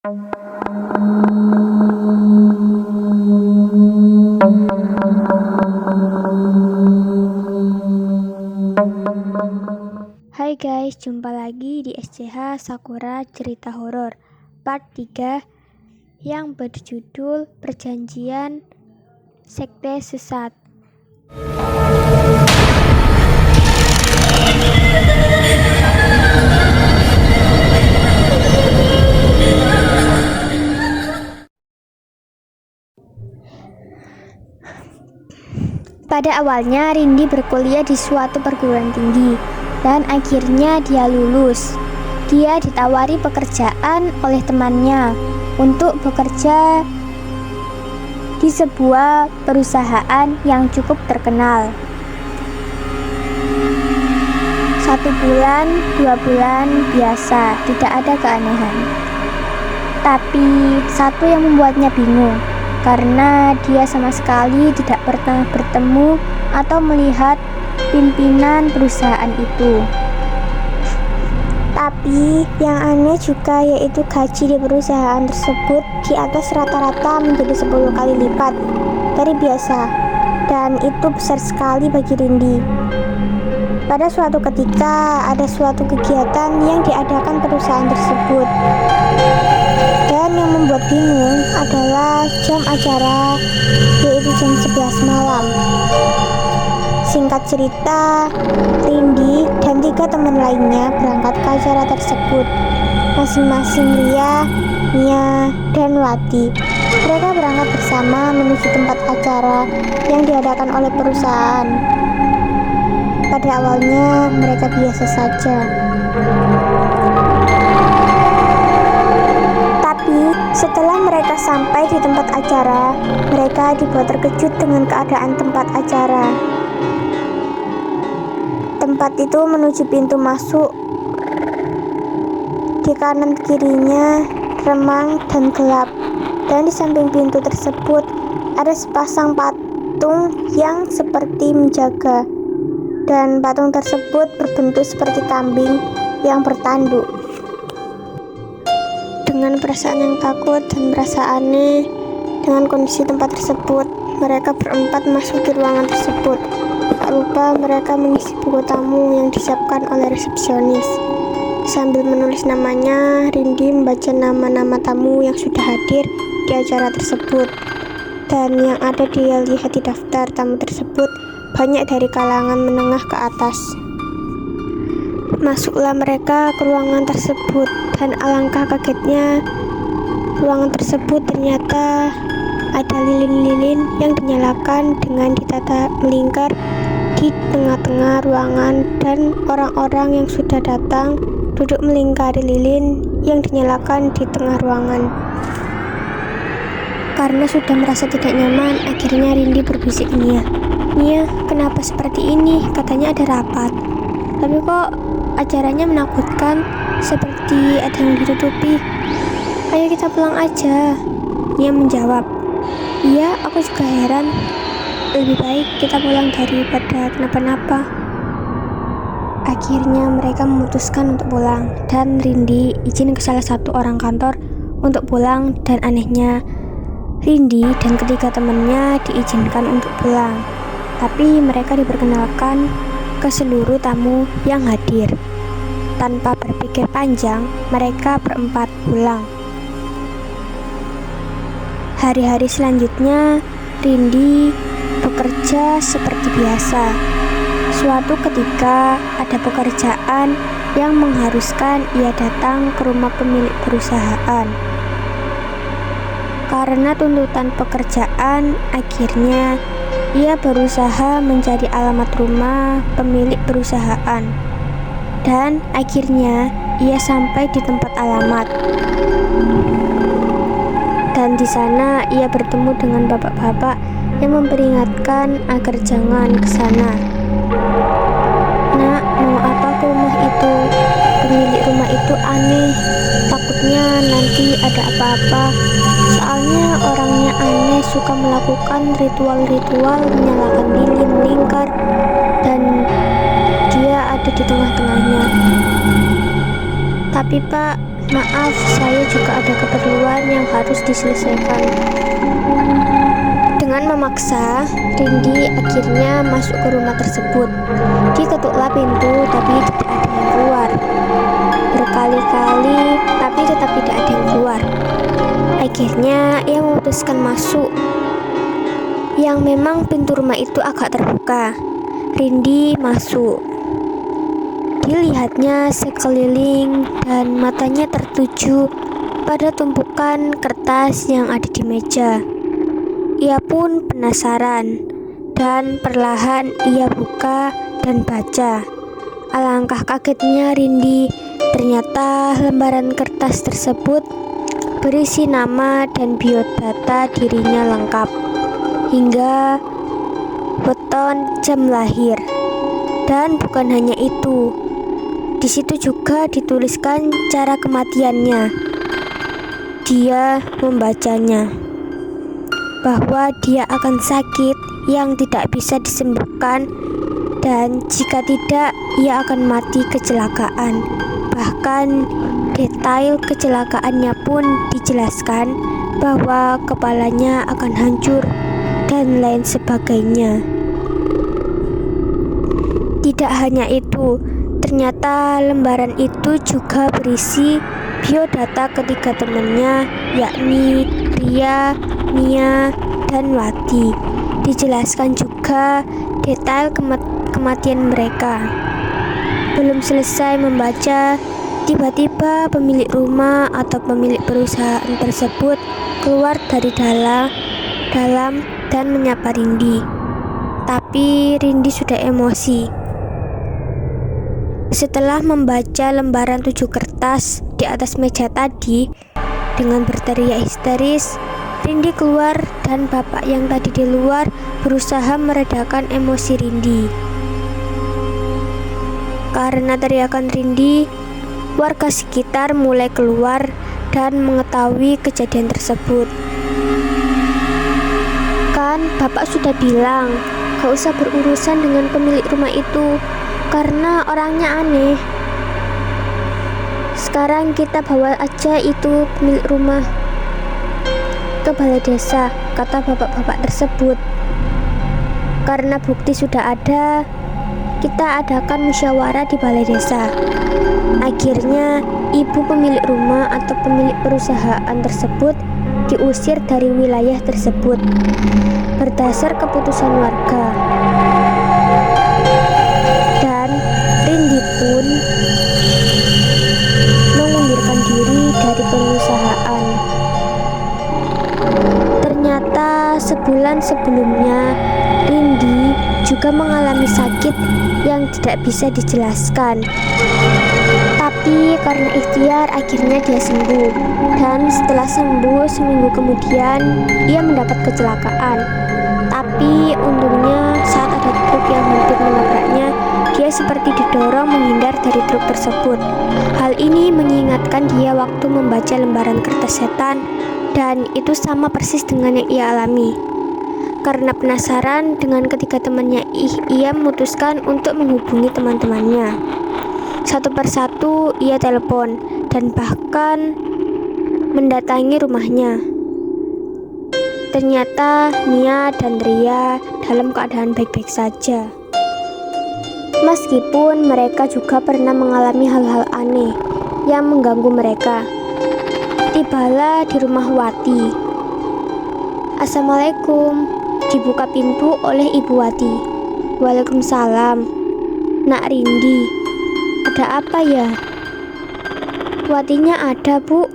Hai guys, jumpa lagi di SCH Sakura Cerita Horor Part 3 yang berjudul Perjanjian Sekte Sesat. Pada awalnya Rindi berkuliah di suatu perguruan tinggi dan akhirnya dia lulus. Dia ditawari pekerjaan oleh temannya untuk bekerja di sebuah perusahaan yang cukup terkenal. 1 bulan, 2 bulan biasa, tidak ada keanehan. Tapi satu yang membuatnya bingung, karena dia sama sekali tidak pernah bertemu atau melihat pimpinan perusahaan itu. Tapi yang aneh juga yaitu gaji di perusahaan tersebut di atas rata-rata menjadi 10 kali lipat dari biasa, dan itu besar sekali bagi Rindi. Pada suatu ketika ada suatu kegiatan yang diadakan perusahaan tersebut, dan yang membuat bingung adalah jam acara, yaitu jam 11 malam. Singkat cerita, Rindi dan 3 teman lainnya berangkat ke acara tersebut, masing-masing Ria, Mia, dan Wati. Mereka berangkat bersama menuju tempat acara yang diadakan oleh perusahaan. Pada awalnya mereka biasa saja, tapi setelah mereka sampai di tempat acara, mereka dibuat terkejut dengan keadaan tempat acara. Tempat itu menuju pintu masuk. Di kanan kirinya remang dan gelap, dan di samping pintu tersebut ada sepasang patung yang seperti menjaga, dan patung tersebut berbentuk seperti kambing yang bertanduk. Dengan perasaan yang takut dan merasa aneh dengan kondisi tempat tersebut, mereka berempat masuk di ruangan tersebut. Tak lupa mereka mengisi buku tamu yang disiapkan oleh resepsionis. Sambil menulis namanya, Rindi membaca nama-nama tamu yang sudah hadir di acara tersebut. Dan yang ada dia lihat di daftar tamu tersebut banyak dari kalangan menengah ke atas. Masuklah mereka ke ruangan tersebut, dan alangkah kagetnya, ruangan tersebut ternyata ada lilin-lilin yang dinyalakan dengan ditata melingkar di tengah-tengah ruangan, dan orang-orang yang sudah datang duduk melingkari lilin yang dinyalakan di tengah ruangan. Karena sudah merasa tidak nyaman, akhirnya Rindi berbisik Mia. "Mia, kenapa seperti ini? Katanya ada rapat. Tapi kok acaranya menakutkan, seperti ada yang ditutupi. Ayo kita pulang aja." Mia menjawab, "Iya, aku juga heran. Lebih baik kita pulang daripada kenapa-napa." Akhirnya mereka memutuskan untuk pulang, dan Rindi izin ke salah satu orang kantor untuk pulang, dan anehnya Rindi dan ketiga temannya diizinkan untuk pulang. Tapi mereka diperkenalkan ke seluruh tamu yang hadir. Tanpa berpikir panjang, mereka berempat pulang. Hari-hari selanjutnya, Rindi bekerja seperti biasa. Suatu ketika, ada pekerjaan yang mengharuskan ia datang ke rumah pemilik perusahaan. Karena tuntutan pekerjaan, akhirnya ia berusaha mencari alamat rumah pemilik perusahaan. Dan akhirnya ia sampai di tempat alamat. Dan di sana ia bertemu dengan bapak-bapak yang memperingatkan agar jangan ke sana. "Nak, mau apa ke rumah itu? Pemilik rumah itu aneh. Takutnya nanti ada apa-apa. Soalnya orangnya aneh, suka melakukan ritual-ritual menyalakan lilin melingkar, dan dia ada di tengah-tengahnya." "Tapi Pak, Maaf, saya juga ada keperluan yang harus diselesaikan. Dengan memaksa, Rindi akhirnya masuk ke rumah tersebut. Diketuklah pintu, tapi tidak ada yang keluar. Berkali-kali, tapi tetap tidak ada yang keluar. Akhirnya, ia memutuskan masuk. Yang memang pintu rumah itu agak terbuka. Rindi masuk. Dilihatnya sekeliling dan matanya tertuju pada tumpukan kertas yang ada di meja. Ia pun penasaran dan perlahan ia buka dan baca. Alangkah kagetnya Rindi, ternyata lembaran kertas tersebut berisi nama dan biodata dirinya lengkap, hingga weton jam lahir. Dan bukan hanya itu, di situ juga dituliskan cara kematiannya. Dia membacanya bahwa dia akan sakit yang tidak bisa disembuhkan, dan jika tidak, ia akan mati kecelakaan. Bahkan detail kecelakaannya pun dijelaskan bahwa kepalanya akan hancur dan lain sebagainya. Tidak hanya itu, ternyata lembaran itu juga berisi biodata ketiga temannya, yakni Ria, Mia, dan Wati. Dijelaskan juga detail kematian mereka. Belum selesai membaca, tiba-tiba pemilik rumah atau pemilik perusahaan tersebut keluar dari dalam dan menyapa Rindi. Tapi Rindi sudah emosi. Setelah membaca lembaran 7 kertas di atas meja tadi, dengan berteriak histeris, Rindi keluar dan bapak yang tadi di luar berusaha meredakan emosi Rindi. Karena teriakan Rindi, warga sekitar mulai keluar dan mengetahui kejadian tersebut. Kan bapak sudah bilang, gak usah berurusan dengan pemilik rumah itu, karena orangnya aneh. Sekarang kita bawa aja itu pemilik rumah ke balai desa, kata bapak-bapak tersebut. Karena bukti sudah ada, kita adakan musyawarah di balai desa. Akhirnya ibu pemilik rumah atau pemilik perusahaan tersebut diusir dari wilayah tersebut berdasar keputusan warga. Dan Rindi pun mengundurkan diri dari perusahaan. Ternyata sebulan sebelumnya Rindi juga mengalami sakit yang tidak bisa dijelaskan. Tapi karena ikhtiar akhirnya dia sembuh. Dan setelah sembuh seminggu kemudian ia mendapat kecelakaan. Tapi untungnya saat ada truk yang hampir menabraknya, dia seperti didorong menghindar dari truk tersebut. Hal ini mengingatkan dia waktu membaca lembaran kertas setan, dan itu sama persis dengan yang ia alami. Karena penasaran dengan ketiga temannya, ia memutuskan untuk menghubungi teman-temannya. Satu persatu ia telepon dan bahkan mendatangi rumahnya. Ternyata Mia dan Ria dalam keadaan baik-baik saja. Meskipun mereka juga pernah mengalami hal-hal aneh yang mengganggu mereka. Tibalah di rumah Wati. Assalamualaikum. Dibuka pintu oleh Ibu Wati. Waalaikumsalam. Nak Rindi, ada apa ya? Watinya ada, Bu.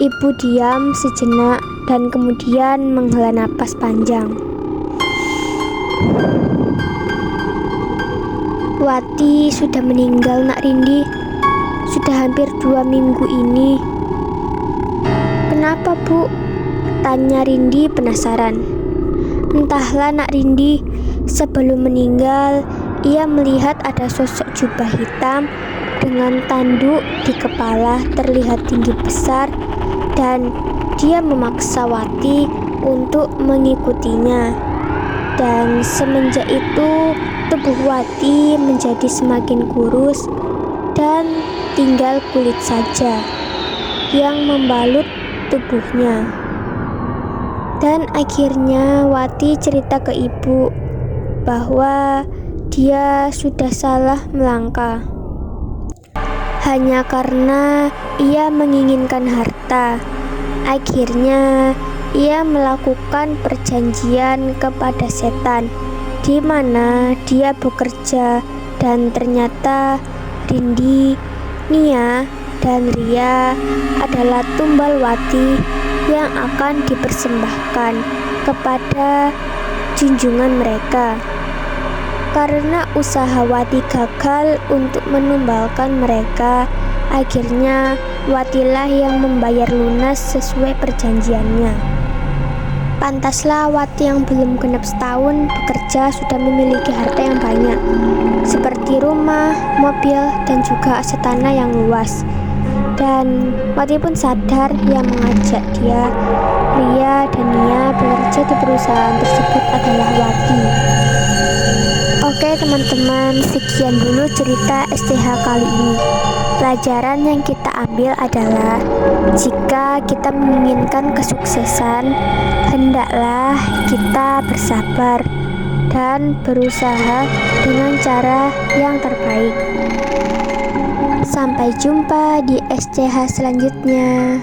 Ibu diam sejenak dan kemudian menghela napas panjang. Wati sudah meninggal, Nak Rindi. Sudah hampir 2 minggu ini. Kenapa, Bu? Tanya Rindi penasaran. Entahlah, Nak Rindi. Sebelum meninggal, ia melihat ada sosok jubah hitam dengan tanduk di kepala terlihat tinggi besar, dan dia memaksa Wati untuk mengikutinya. Dan semenjak itu, tubuh Wati menjadi semakin kurus dan tinggal kulit saja. yang membalut tubuhnya. Dan akhirnya Wati cerita ke ibu bahwa dia sudah salah melangkah hanya karena ia menginginkan harta. Akhirnya ia melakukan perjanjian kepada setan di mana dia bekerja, dan ternyata Rindi, Nia, dan Ria adalah tumbal Wati yang akan dipersembahkan kepada junjungan mereka. Karena usaha Wati gagal untuk menumbalkan mereka, akhirnya Watilah yang membayar lunas sesuai perjanjiannya. Pantaslah Wati yang belum genap setahun bekerja sudah memiliki harta yang banyak, seperti rumah, mobil, dan juga aset tanah yang luas. Dan Wati pun sadar yang mengajak dia, Ria, dan Nia bekerja di perusahaan tersebut adalah Wati. Oke teman-teman, sekian dulu cerita STH kali ini. Pelajaran yang kita ambil adalah jika kita menginginkan kesuksesan, hendaklah kita bersabar dan berusaha dengan cara yang terbaik. Sampai jumpa di SCH selanjutnya.